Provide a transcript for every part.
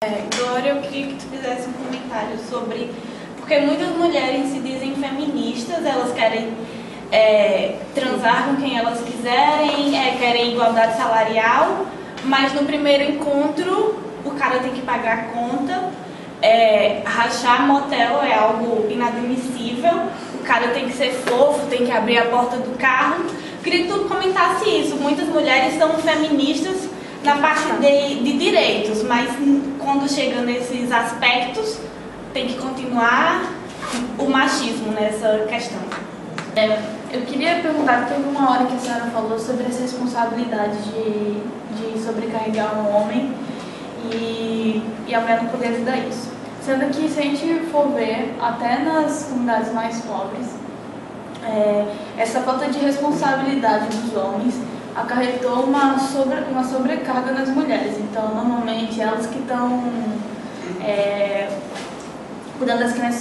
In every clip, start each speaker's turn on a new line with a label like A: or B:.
A: Agora eu queria que tu fizesse um comentário sobre... Porque muitas mulheres se dizem feministas, elas querem transar com quem elas quiserem, querem igualdade salarial, mas no primeiro encontro o cara tem que pagar a conta, rachar motel é algo inadmissível, o cara tem que ser fofo, tem que abrir a porta do carro. Queria que tu comentasse isso. Muitas mulheres são feministas na parte de direitos, mas quando chega nesses aspectos, tem que continuar o machismo nessa questão.
B: Eu queria perguntar, teve uma hora que a senhora falou sobre essa responsabilidade de sobrecarregar um homem e a mulher não poder ajudar isso. Sendo que, se a gente for ver, até nas comunidades mais pobres, essa falta de responsabilidade dos homens acarretou uma sobrecarga nas mulheres. Então, normalmente, elas que estão cuidando das crianças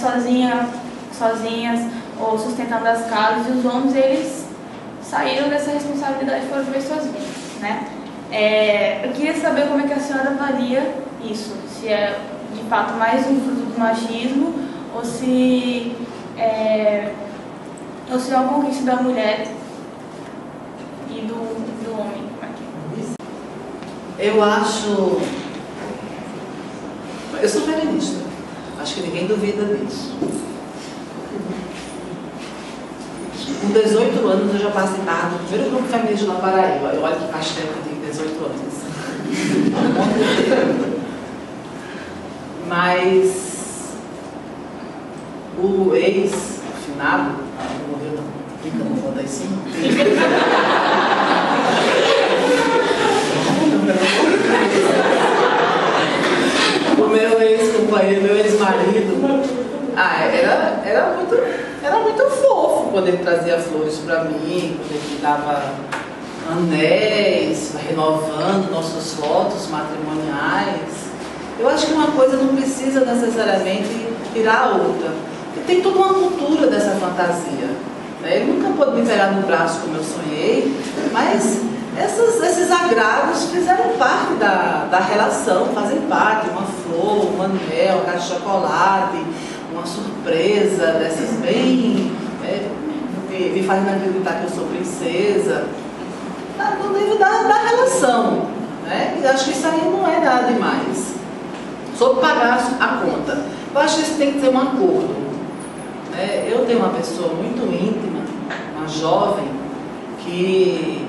B: sozinhas ou sustentando as casas, e os homens, eles saíram dessa responsabilidade e foram ver suas vidas, né? Eu queria saber como é que a senhora avalia isso, se é de fato mais um fruto do machismo ou se é uma conquista da mulher e do homem.
C: Eu sou feminista, acho que ninguém duvida disso. Com 18 anos eu já participava do primeiro grupo feminista na Paraíba. Eu olho que faz tempo que eu tenho 18 anos. Mas o ex-finado, não morreu não, fica no fundo aí em cima. O meu ex-companheiro, meu ex-marido, era muito fofo quando ele trazia flores para mim, quando ele dava anéis, renovando nossos votos matrimoniais. Eu acho que uma coisa não precisa necessariamente tirar a outra, porque tem toda uma cultura dessa fantasia, né? Ele nunca pôde me pegar no braço como eu sonhei, mas esses agrados fizeram parte da relação, fazem parte, uma flor, um anel, uma caixa de chocolate, uma surpresa dessas bem, me fazendo acreditar que eu sou princesa, no nível da relação, né? E acho que isso aí não é nada demais. Sobre pagar a conta, eu acho que isso tem que ter um acordo, né? Eu tenho uma pessoa muito íntima, uma jovem, que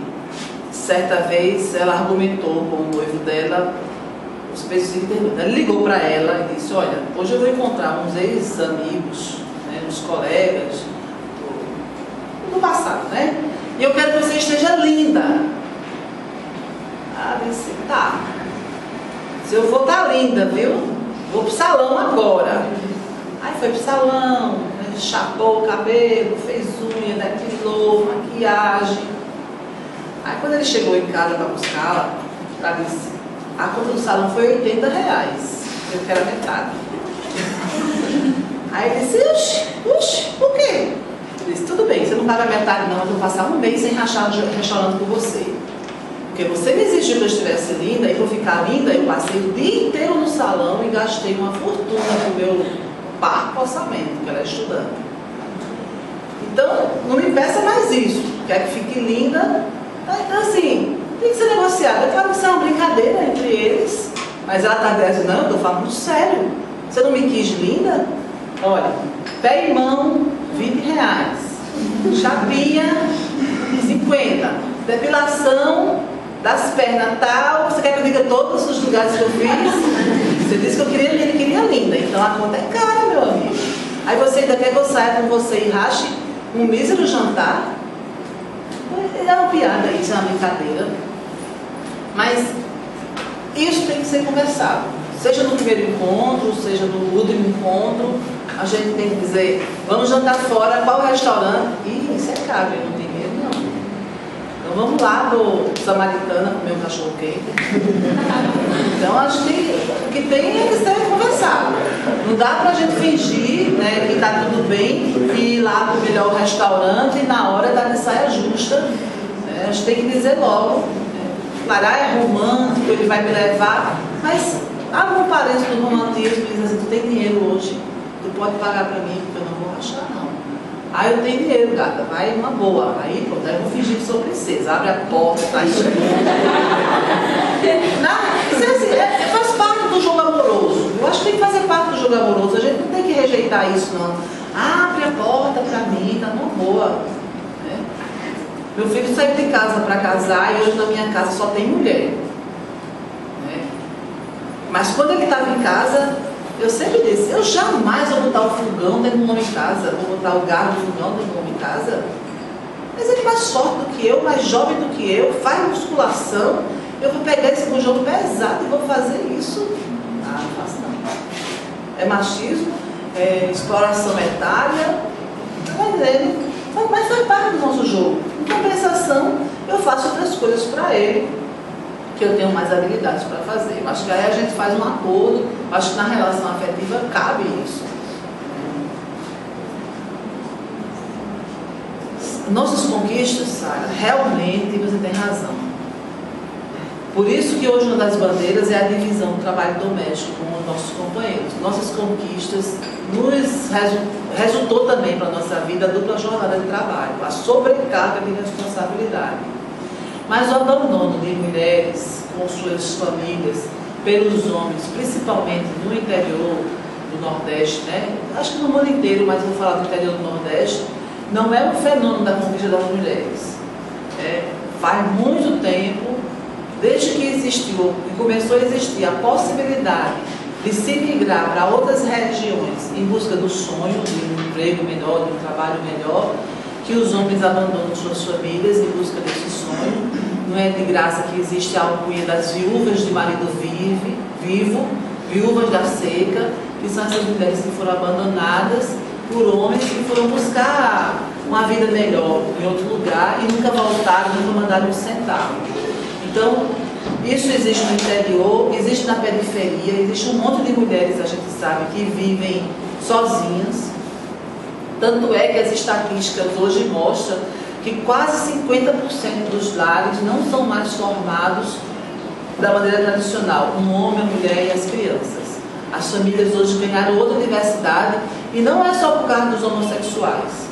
C: certa vez ela argumentou com o noivo dela os preços internos. Ele ligou para ela e disse: olha, hoje eu vou encontrar uns ex-amigos, né, uns colegas do passado, né? E eu quero que você esteja linda. Ela disse: tá. Se eu vou estar linda, viu? Vou pro salão agora. Aí foi pro salão, né, chapou o cabelo, fez unha, depilou, maquiagem. Aí quando ele chegou em casa para buscá-la, ela disse: a conta do salão foi R$80. Eu quero a metade. Aí ele disse: oxe, por quê? Ele disse: tudo bem, você não paga metade não, eu vou passar um mês sem rachar no restaurante com você. Porque você me exigiu que eu estivesse linda, e para ficar linda, eu passei o dia inteiro no salão e gastei uma fortuna com o meu parco orçamento, que ela é estudante. Então, não me peça mais isso. Quer que fique linda? Então, assim, tem que ser negociado. É claro que isso é uma brincadeira entre eles, mas ela está dizendo: não, eu estou falando sério. Você não me quis linda? Olha, pé e mão, R$20. Chapinha, 50. Depilação das pernas tal. Você quer que eu diga todos os lugares que eu fiz? Você disse que eu queria linda, então a conta é cara, meu amigo. Aí você ainda quer que eu saia com você e rache um mísero jantar? É uma piada, isso é uma brincadeira. Mas isso tem que ser conversado. Seja no primeiro encontro, seja no último encontro, a gente tem que dizer: vamos jantar fora, qual restaurante? Ih, isso é caro, eu não tenho dinheiro não. Então vamos lá do Samaritana comer um cachorro quente. Então acho que o que tem é que ser conversado. Não dá pra gente fingir, né, que tá tudo bem e ir lá pro melhor restaurante e na hora dar de saia justa. Né? A gente tem que dizer logo. Claro, é romântico, ele vai me levar, mas algum parente do romantismo diz assim, tu tem dinheiro hoje, tu pode pagar para mim, porque eu não vou rachar, não. Ah, eu tenho dinheiro, gata, vai uma boa. Aí, pronto, aí eu vou fingir que sou princesa, abre a porta, traz tudo. Isso é assim, faz parte do jogo amoroso. Eu acho que tem que fazer parte do jogo amoroso, a gente não tem que rejeitar isso, não. Abre a porta para mim, tá numa boa. Meu filho saiu de casa para casar e hoje na minha casa só tem mulher. Mas quando ele estava em casa, eu sempre disse, eu jamais vou botar o fogão dentro do homem em casa, vou botar o garro do fogão dentro do homem em casa. Mas ele é mais forte do que eu, mais jovem do que eu, faz musculação, eu vou pegar esse bujão pesado e vou fazer isso. Ah, não faço não. É machismo, é exploração etária, mas faz parte do nosso jogo. Em compensação, eu faço outras coisas para ele, que eu tenho mais habilidades para fazer. Eu acho que aí a gente faz um acordo, eu acho que na relação afetiva cabe isso. Nossas conquistas, Sara, realmente você tem razão. Por isso que hoje uma das bandeiras é a divisão do trabalho doméstico com os nossos companheiros. Nossas conquistas nos resultou também para a nossa vida a dupla jornada de trabalho, a sobrecarga de responsabilidade. Mas o abandono de mulheres com suas famílias pelos homens, principalmente no interior do Nordeste, né? Acho que no mundo inteiro, mas vou falar do interior do Nordeste, não é um fenômeno da conquista das mulheres. Faz muito tempo, desde que existiu, que começou a existir a possibilidade de se migrar para outras regiões em busca do sonho, de um emprego melhor, de um trabalho melhor, que os homens abandonam suas famílias em busca desse sonho. Não é de graça que existe a alcunha das viúvas de marido vivo, viúvas da seca, que são essas mulheres que foram abandonadas por homens que foram buscar uma vida melhor em outro lugar e nunca voltaram, nunca mandaram um centavo. Então, isso existe no interior, existe na periferia, existe um monte de mulheres, a gente sabe, que vivem sozinhas. Tanto é que as estatísticas hoje mostram que quase 50% dos lares não são mais formados da maneira tradicional, um homem, a mulher e as crianças. As famílias hoje ganharam outra diversidade e não é só por causa dos homossexuais.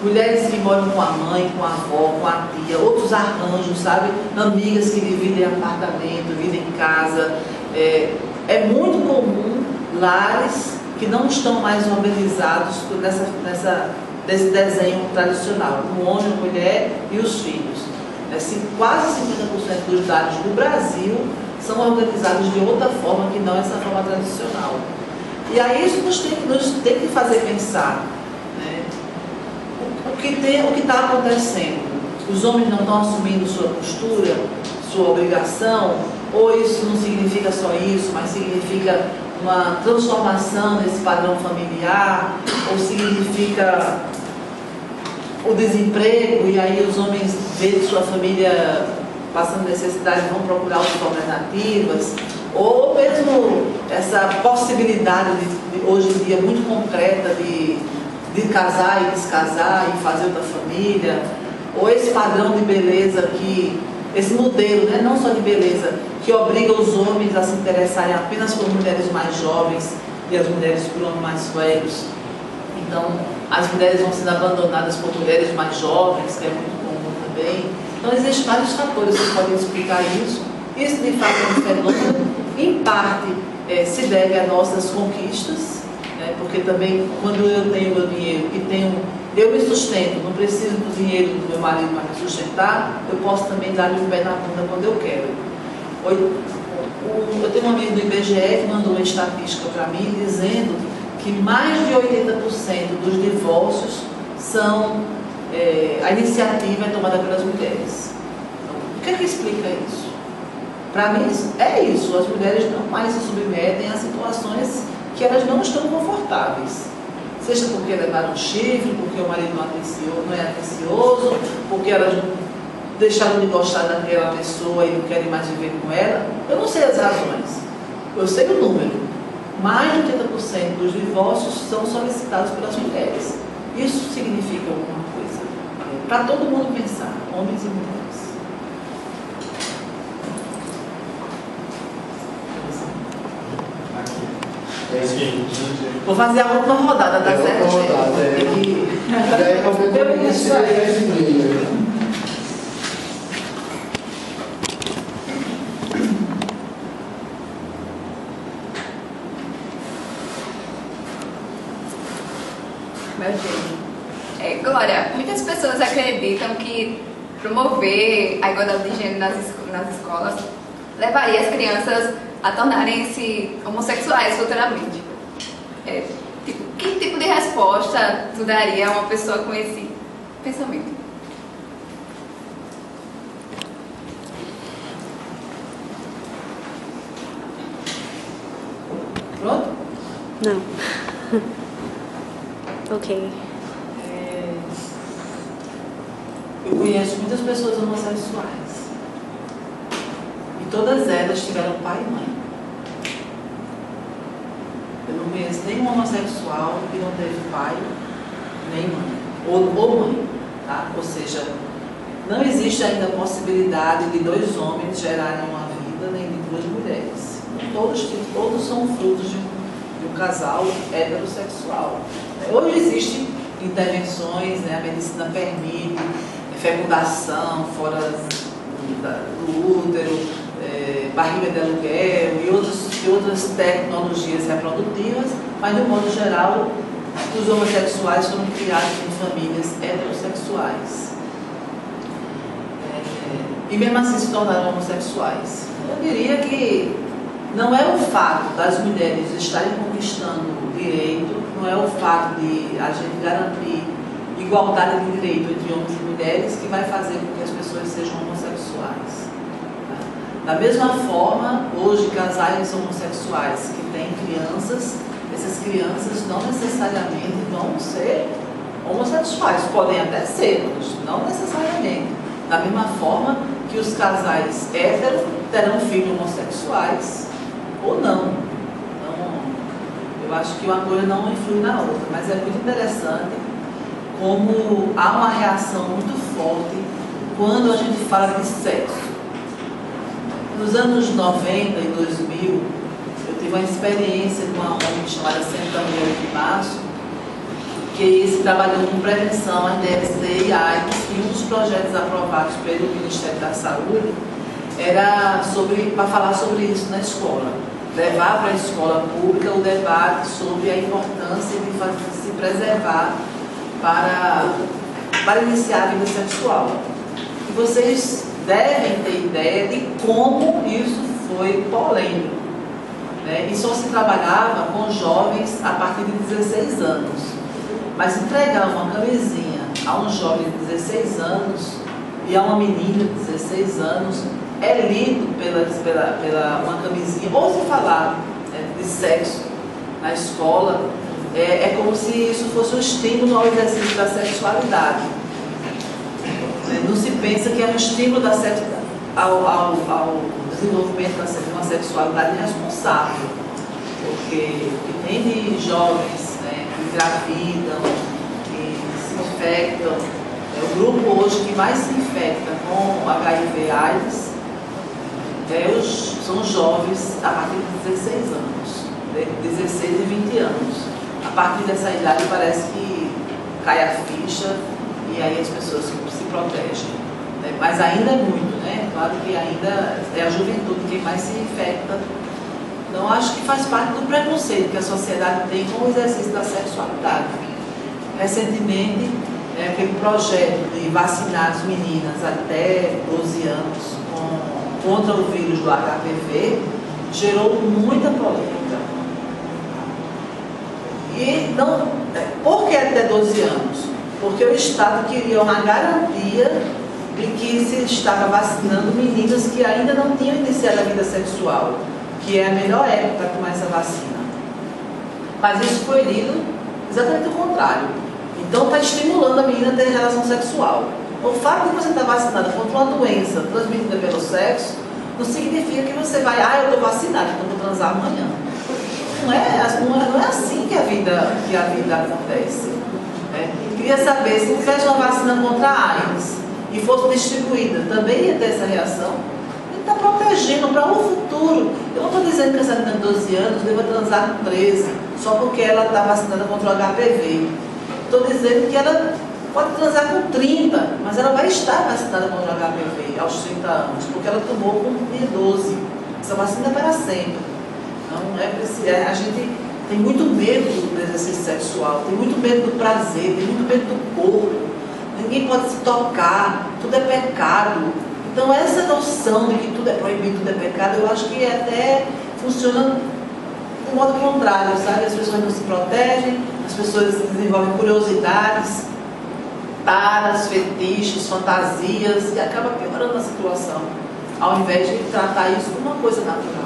C: Mulheres que moram com a mãe, com a avó, com a tia, outros arranjos, sabe? Amigas que dividem apartamento, vivem em casa. É muito comum lares que não estão mais organizados desse desenho tradicional, o homem, a mulher e os filhos. Quase 50% dos lares do Brasil são organizados de outra forma que não essa forma tradicional. E aí isso nos tem que fazer pensar, né? O que está acontecendo. Os homens não estão assumindo sua postura, sua obrigação, ou isso não significa só isso, mas significa uma transformação desse padrão familiar, ou significa o desemprego, e aí os homens veem sua família passando necessidade e vão procurar outras alternativas, ou mesmo essa possibilidade de hoje em dia muito concreta de casar e descasar e fazer outra família, ou esse padrão de beleza esse modelo, né, não só de beleza, que obriga os homens a se interessarem apenas por mulheres mais jovens e as mulheres por homens mais velhos. Então, as mulheres vão sendo abandonadas por mulheres mais jovens, que é muito comum também. Então, existem vários fatores que podem explicar isso. Isso, de fato, é um fenômeno, em parte, se deve às nossas conquistas, né, porque também, quando eu tenho meu dinheiro e eu me sustento, não preciso do dinheiro do meu marido para me sustentar, eu posso também dar-lhe um pé na bunda quando eu quero. Eu tenho um amigo do IBGE que mandou uma estatística para mim dizendo que mais de 80% dos divórcios a iniciativa é tomada pelas mulheres. Então, o que explica isso? Para mim é isso, as mulheres não mais se submetem a situações que elas não estão confortáveis. Seja porque levaram um chifre, porque o marido não é atencioso, porque elas deixaram de gostar daquela pessoa e não querem mais viver com ela. Eu não sei as razões, eu sei o número. Mais de 80% dos divórcios são solicitados pelas mulheres. Isso significa alguma coisa? Para todo mundo pensar, homens e mulheres. Vou fazer a última rodada, tá certo?
D: Última rodada, E aí, qualquer coisa, isso aí é esse meio.
E: Meu Deus. Glória, muitas pessoas acreditam que promover a igualdade de gênero nas escolas levaria as crianças a tornarem-se homossexuais futuramente. Que tipo de resposta tu daria a uma pessoa com esse pensamento?
C: Pronto?
F: Não. Ok.
C: Eu conheço muitas pessoas homossexuais. E todas elas tiveram pai e mãe. Eu não conheço nenhum homossexual que não teve pai nem mãe. Ou mãe, tá? Ou seja, não existe ainda a possibilidade de dois homens gerarem uma vida, nem de duas mulheres. Todos são frutos de um casal heterossexual. Hoje existem intervenções, né? A medicina permite fecundação fora do útero, barriga de aluguel e outras tecnologias reprodutivas, mas de um modo geral os homossexuais foram criados em famílias heterossexuais e mesmo assim se tornaram homossexuais. Eu diria que não é o fato das mulheres estarem conquistando o direito, não é o fato de a gente garantir igualdade de direito entre homens e mulheres que vai fazer com que as pessoas sejam homossexuais. Da mesma forma, hoje casais homossexuais que têm crianças, essas crianças não necessariamente vão ser homossexuais, podem até ser, mas não necessariamente. Da mesma forma que os casais héteros terão filhos homossexuais ou não. Então, eu acho que uma coisa não influi na outra, mas é muito interessante como há uma reação muito forte quando a gente fala de sexo. Nos anos 90 e 2000, eu tive uma experiência com uma ONG chamada Centenário de Março, que se trabalhou com prevenção à DST e AIDS, e um dos projetos aprovados pelo Ministério da Saúde era para falar sobre isso na escola. Levar para a escola pública o debate sobre a importância de se preservar para iniciar a vida sexual. E vocês devem ter ideia de como isso foi polêmico, né? E só se trabalhava com jovens a partir de 16 anos. Mas entregar uma camisinha a um jovem de 16 anos e a uma menina de 16 anos é lido pela uma camisinha, ou se falar de sexo na escola, é como se isso fosse um estímulo ao exercício da sexualidade. Não se pensa que é um estímulo ao desenvolvimento de uma sexualidade responsável, porque tem de jovens, né, que engravidam, que se infectam. O grupo hoje que mais se infecta com HIV/AIDS são jovens a partir de 16 anos, 16 e 20 anos. A partir dessa idade parece que cai a ficha e aí as pessoas se protegem. Mas ainda é muito, né? Claro que ainda é a juventude quem mais se infecta. Então acho que faz parte do preconceito que a sociedade tem com o exercício da sexualidade. Recentemente, aquele projeto de vacinar as meninas até 12 anos contra o vírus do HPV gerou muita polêmica. E não, por que até 12 anos? Porque o Estado queria uma garantia de que se estava vacinando meninas que ainda não tinham iniciado a vida sexual, que é a melhor época para tomar essa vacina. Mas isso foi lido exatamente o contrário. Então está estimulando a menina a ter relação sexual. O fato de você estar vacinada contra uma doença transmitida pelo sexo não significa que você vai, eu estou vacinada, então vou transar amanhã. Não é assim que a vida acontece. Queria saber, se tivesse uma vacina contra a AIDS e fosse distribuída, também ia ter essa reação? Ele está protegendo para o futuro. Eu não estou dizendo que essa menina de 12 anos deva transar com 13, só porque ela está vacinada contra o HPV. Estou dizendo que ela pode transar com 30, mas ela vai estar vacinada contra o HPV aos 30 anos, porque ela tomou com 12. Essa vacina é para sempre. Então, a gente tem muito medo do exercício sexual, tem muito medo do prazer, tem muito medo do corpo. Ninguém pode se tocar, tudo é pecado. Então, essa noção de que tudo é proibido, tudo é pecado, eu acho que até funciona do modo contrário, sabe? As pessoas não se protegem, as pessoas desenvolvem curiosidades, taras, fetiches, fantasias, e acaba piorando a situação, ao invés de tratar isso como uma coisa natural.